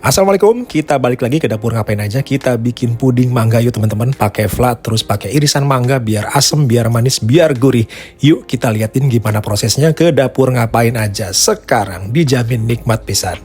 Assalamualaikum, kita balik lagi ke dapur ngapain aja. Kita bikin puding mangga yuk teman-teman. Pakai flat, terus pakai irisan mangga biar asem, biar manis, biar gurih. Yuk kita liatin gimana prosesnya ke dapur ngapain aja. Sekarang dijamin nikmat pisan.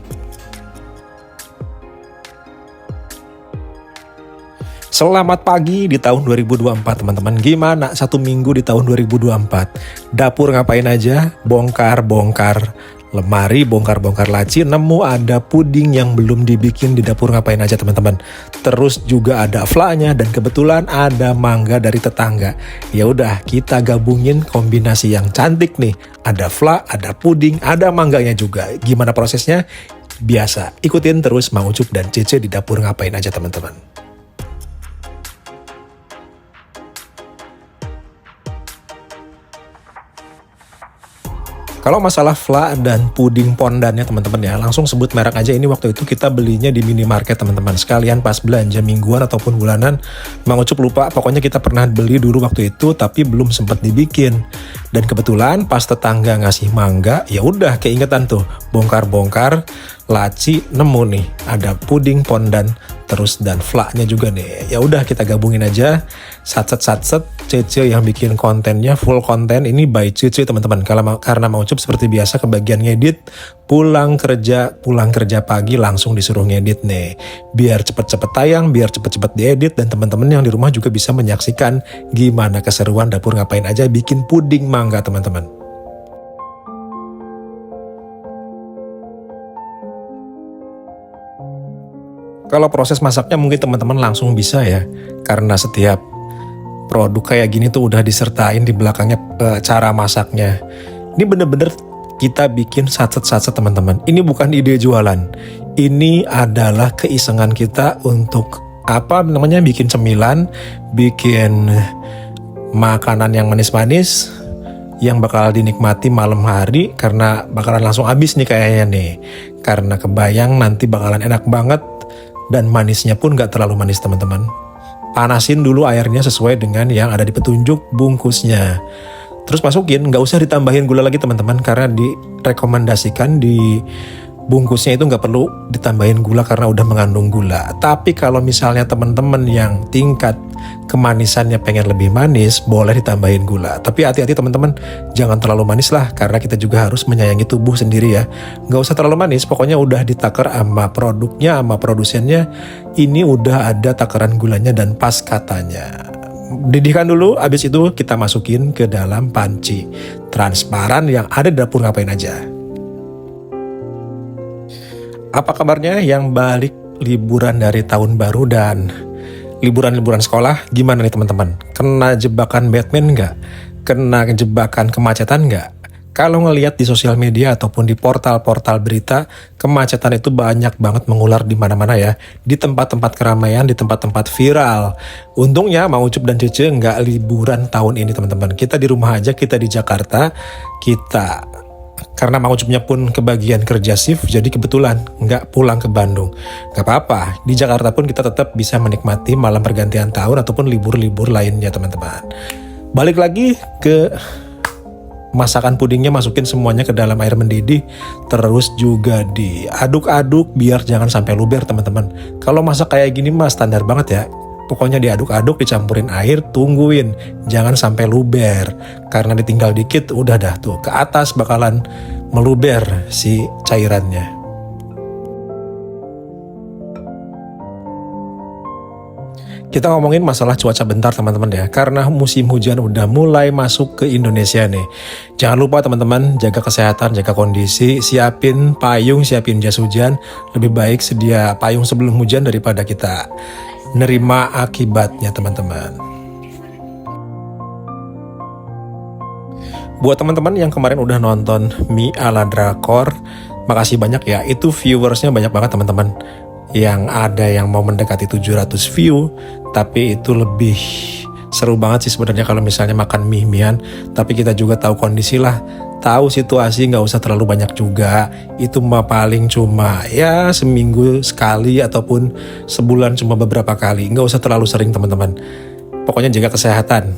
Selamat pagi di tahun 2024 teman-teman. Gimana satu minggu di tahun 2024? Dapur ngapain aja? Bongkar-bongkar lemari, bongkar-bongkar laci, nemu ada puding yang belum dibikin di dapur ngapain aja teman-teman. Terus juga ada flanya dan kebetulan ada mangga dari tetangga. Ya udah, kita gabungin kombinasi yang cantik nih. Ada fla, ada puding, ada mangganya juga. Gimana prosesnya? Biasa, ikutin terus Mang Ucup dan Cece di dapur ngapain aja teman-teman. Kalau masalah fla dan puding pondannya teman-teman ya, langsung sebut merek aja. Ini waktu itu kita belinya di minimarket teman-teman. Sekalian pas belanja mingguan ataupun bulanan, Mang Ucup lupa. Pokoknya kita pernah beli dulu waktu itu, tapi belum sempat dibikin. Dan kebetulan pas tetangga ngasih mangga, ya udah keingetan tuh. Bongkar-bongkar, laci, nemu nih. Ada puding pondan, terus dan fla-nya juga nih. Ya udah kita gabungin aja. Satset Cece yang bikin kontennya, full konten ini by Cece teman-teman. Karena Mang Ucup seperti biasa kebagian ngedit, pulang kerja pagi langsung disuruh ngedit nih. Biar cepet-cepet tayang, biar cepet-cepet diedit, dan teman-teman yang di rumah juga bisa menyaksikan gimana keseruan dapur ngapain aja bikin puding mangga teman-teman. Kalau proses masaknya mungkin teman-teman langsung bisa ya, karena setiap produk kayak gini tuh udah disertain di belakangnya cara masaknya. Ini bener-bener kita bikin satset teman-teman. Ini bukan ide jualan. Ini adalah keisengan kita untuk bikin cemilan, bikin makanan yang manis-manis yang bakal dinikmati malam hari karena bakalan langsung habis nih kayaknya nih. Karena kebayang nanti bakalan enak banget dan manisnya pun gak terlalu manis teman-teman. Panasin dulu airnya sesuai dengan yang ada di petunjuk bungkusnya. Terus masukin, nggak usah ditambahin gula lagi teman-teman, karena direkomendasikan di bungkusnya itu nggak perlu ditambahin gula karena udah mengandung gula. Tapi kalau misalnya teman-teman yang tingkat kemanisannya pengen lebih manis, boleh ditambahin gula. Tapi hati-hati teman-teman, jangan terlalu manis lah, karena kita juga harus menyayangi tubuh sendiri ya. Nggak usah terlalu manis, pokoknya udah ditakar sama produknya, sama produsennya. Ini udah ada takaran gulanya dan pas katanya. Didihkan dulu, habis itu kita masukin ke dalam panci transparan yang ada di dapur ngapain aja. Apa kabarnya yang balik liburan dari tahun baru dan liburan-liburan sekolah? Gimana nih teman-teman? Kena jebakan Batman nggak? Kena jebakan kemacetan nggak? Kalau ngelihat di sosial media ataupun di portal-portal berita, kemacetan itu banyak banget mengular di mana-mana ya. Di tempat-tempat keramaian, di tempat-tempat viral. Untungnya Mang Ucup dan Cece nggak liburan tahun ini teman-teman. Kita di rumah aja, kita di Jakarta. Karena Mang Ucupnya pun kebagian kerja shift, jadi kebetulan nggak pulang ke Bandung. Gak apa-apa, di Jakarta pun kita tetap bisa menikmati malam pergantian tahun ataupun libur-libur lainnya teman-teman. Balik lagi ke masakan pudingnya, masukin semuanya ke dalam air mendidih. Terus juga diaduk-aduk biar jangan sampai luber teman-teman. Kalau masak kayak gini mah standar banget ya. Pokoknya diaduk-aduk, dicampurin air, tungguin. Jangan sampai luber. Karena ditinggal dikit, udah dah tuh. Ke atas bakalan meluber si cairannya. Kita ngomongin masalah cuaca bentar teman-teman ya. Karena musim hujan udah mulai masuk ke Indonesia nih. Jangan lupa teman-teman, jaga kesehatan, jaga kondisi. Siapin payung, siapin jas hujan. Lebih baik sedia payung sebelum hujan daripada kita nerima akibatnya teman-teman. Buat teman-teman yang kemarin udah nonton Mie ala Drakor, makasih banyak ya. Itu viewersnya banyak banget teman-teman. Yang ada yang mau mendekati 700 view, tapi itu lebih seru banget sih sebenarnya kalau misalnya makan mie-mian. Tapi kita juga tahu kondisi lah, tahu situasi, nggak usah terlalu banyak juga. Itu mah paling cuma ya seminggu sekali ataupun sebulan cuma beberapa kali. Nggak usah terlalu sering teman-teman. Pokoknya jaga kesehatan.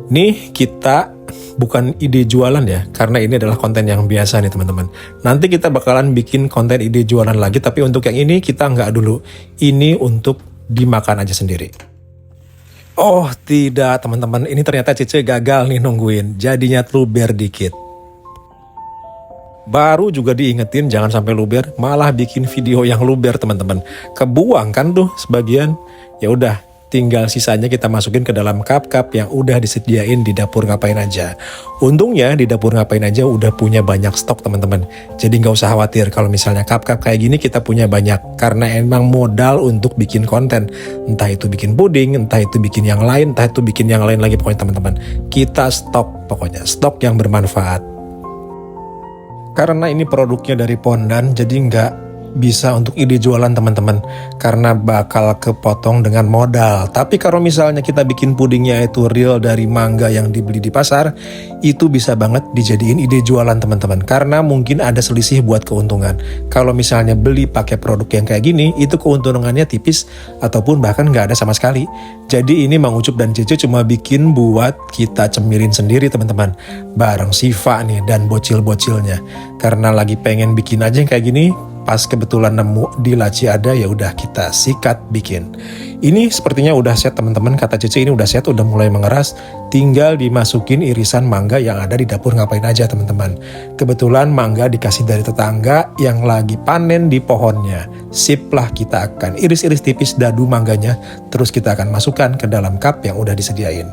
Nih kita bukan ide jualan ya, karena ini adalah konten yang biasa nih teman-teman. Nanti kita bakalan bikin konten ide jualan lagi, tapi untuk yang ini kita nggak dulu. Ini untuk dimakan aja sendiri. Oh tidak teman-teman, ini ternyata Cece gagal nih nungguin, jadinya luber dikit. Baru juga diingetin jangan sampai luber, malah bikin video yang luber teman-teman. Kebuang kan tuh sebagian. Ya udah, tinggal sisanya kita masukin ke dalam cup-cup yang udah disediain di dapur ngapain aja. Untungnya di dapur ngapain aja udah punya banyak stok teman-teman. Jadi nggak usah khawatir kalau misalnya cup-cup kayak gini kita punya banyak. Karena emang modal untuk bikin konten. Entah itu bikin puding, entah itu bikin yang lain, entah itu bikin yang lain lagi pokoknya teman-teman. Kita stok pokoknya, stok yang bermanfaat. Karena ini produknya dari Pondan, jadi nggak bisa untuk ide jualan teman-teman. Karena bakal kepotong dengan modal. Tapi kalau misalnya kita bikin pudingnya itu real dari mangga yang dibeli di pasar, itu bisa banget dijadiin ide jualan teman-teman. Karena mungkin ada selisih buat keuntungan. Kalau misalnya beli pakai produk yang kayak gini, itu keuntungannya tipis ataupun bahkan nggak ada sama sekali. Jadi ini Mang Ucup dan Cece cuma bikin buat kita cemilin sendiri teman-teman. Bareng Siva nih dan bocil-bocilnya. Karena lagi pengen bikin aja yang kayak gini, pas kebetulan nemu di laci ada, ya udah kita sikat bikin. Ini sepertinya udah set teman-teman, kata Cece ini udah set, udah mulai mengeras. Tinggal dimasukin irisan mangga yang ada di dapur ngapain aja teman-teman. Kebetulan mangga dikasih dari tetangga yang lagi panen di pohonnya. Sip lah, kita akan iris-iris tipis dadu mangganya, terus kita akan masukkan ke dalam cup yang udah disediain.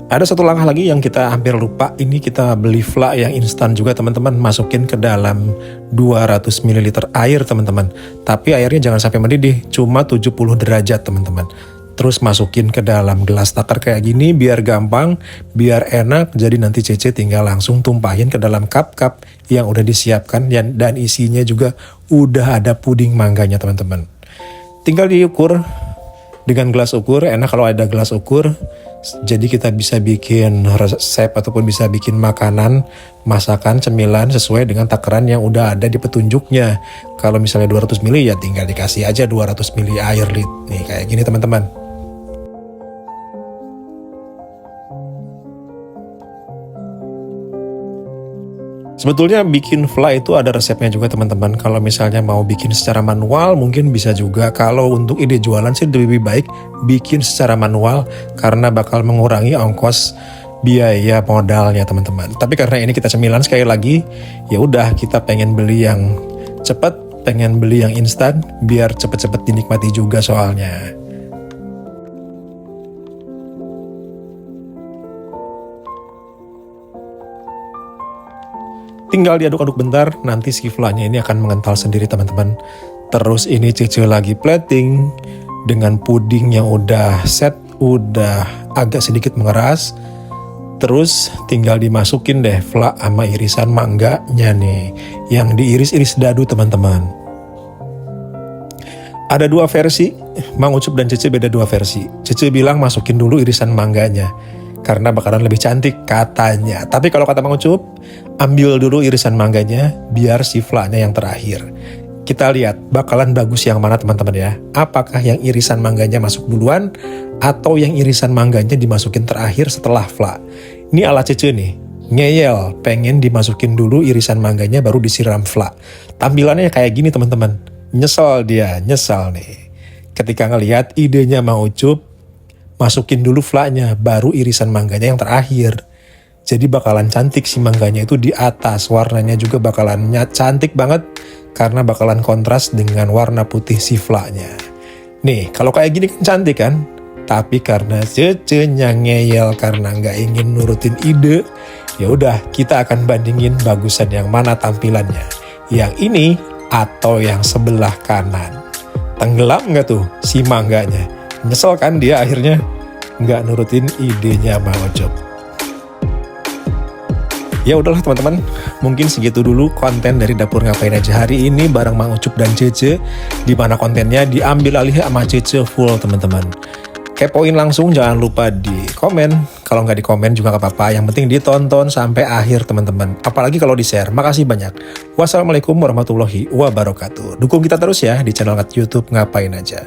Ada satu langkah lagi yang kita hampir lupa, ini kita beli fla yang instan juga teman-teman, masukin ke dalam 200 ml air teman-teman. Tapi airnya jangan sampai mendidih, cuma 70 derajat teman-teman. Terus masukin ke dalam gelas takar kayak gini biar gampang, biar enak. Jadi nanti Cece tinggal langsung tumpahin ke dalam cup-cup yang udah disiapkan dan isinya juga udah ada puding mangganya teman-teman. Tinggal diukur dengan gelas ukur, enak kalau ada gelas ukur. Jadi kita bisa bikin resep ataupun bisa bikin makanan, masakan, cemilan sesuai dengan takaran yang udah ada di petunjuknya. Kalau misalnya 200 ml ya tinggal dikasih aja 200 ml air nih kayak gini teman-teman. Sebetulnya bikin fla itu ada resepnya juga teman-teman. Kalau misalnya mau bikin secara manual mungkin bisa juga. Kalau untuk ide jualan sih lebih baik bikin secara manual karena bakal mengurangi ongkos biaya modalnya teman-teman. Tapi karena ini kita cemilan sekali lagi, ya udah kita pengen beli yang cepat, pengen beli yang instan biar cepet-cepet dinikmati juga soalnya. Tinggal diaduk-aduk bentar, nanti si flanya ini akan mengental sendiri teman-teman. Terus ini Cece lagi plating dengan puding yang udah set, udah agak sedikit mengeras. Terus tinggal dimasukin deh fla sama irisan mangganya nih, yang diiris-iris dadu teman-teman. Ada dua versi, Mang Ucup dan Cece beda dua versi. Cece bilang masukin dulu irisan mangganya, karena bakalan lebih cantik katanya. Tapi kalau kata Mang Ucup, ambil dulu irisan mangganya biar si flanya yang terakhir. Kita lihat bakalan bagus yang mana teman-teman ya. Apakah yang irisan mangganya masuk duluan atau yang irisan mangganya dimasukin terakhir setelah fla. Ini ala Cece nih, ngeyel, pengen dimasukin dulu irisan mangganya baru disiram fla. Tampilannya kayak gini teman-teman. Nyesel dia, nyesel nih. Ketika ngelihat idenya Mang Ucup, masukin dulu flanya, baru irisan mangganya yang terakhir. Jadi bakalan cantik si mangganya itu di atas. Warnanya juga bakalan cantik banget. Karena bakalan kontras dengan warna putih si flanya. Nih, kalau kayak gini kan cantik kan? Tapi karena Cece-nya ngeyel karena nggak ingin nurutin ide, ya udah kita akan bandingin bagusan yang mana tampilannya. Yang ini atau yang sebelah kanan. Tenggelam nggak tuh si mangganya? Nyesel kan dia akhirnya nggak nurutin idenya Mang Ucup. Ya udahlah teman-teman, mungkin segitu dulu konten dari Dapur Ngapain Aja hari ini bareng Mang Ucup dan Cece, di mana kontennya diambil alih sama Cece full teman-teman. Kepoin langsung, jangan lupa di komen. Kalau nggak di komen juga nggak apa-apa, yang penting ditonton sampai akhir teman-teman. Apalagi kalau di share. Makasih banyak. Wassalamualaikum warahmatullahi wabarakatuh. Dukung kita terus ya di channel YouTube Ngapain Aja.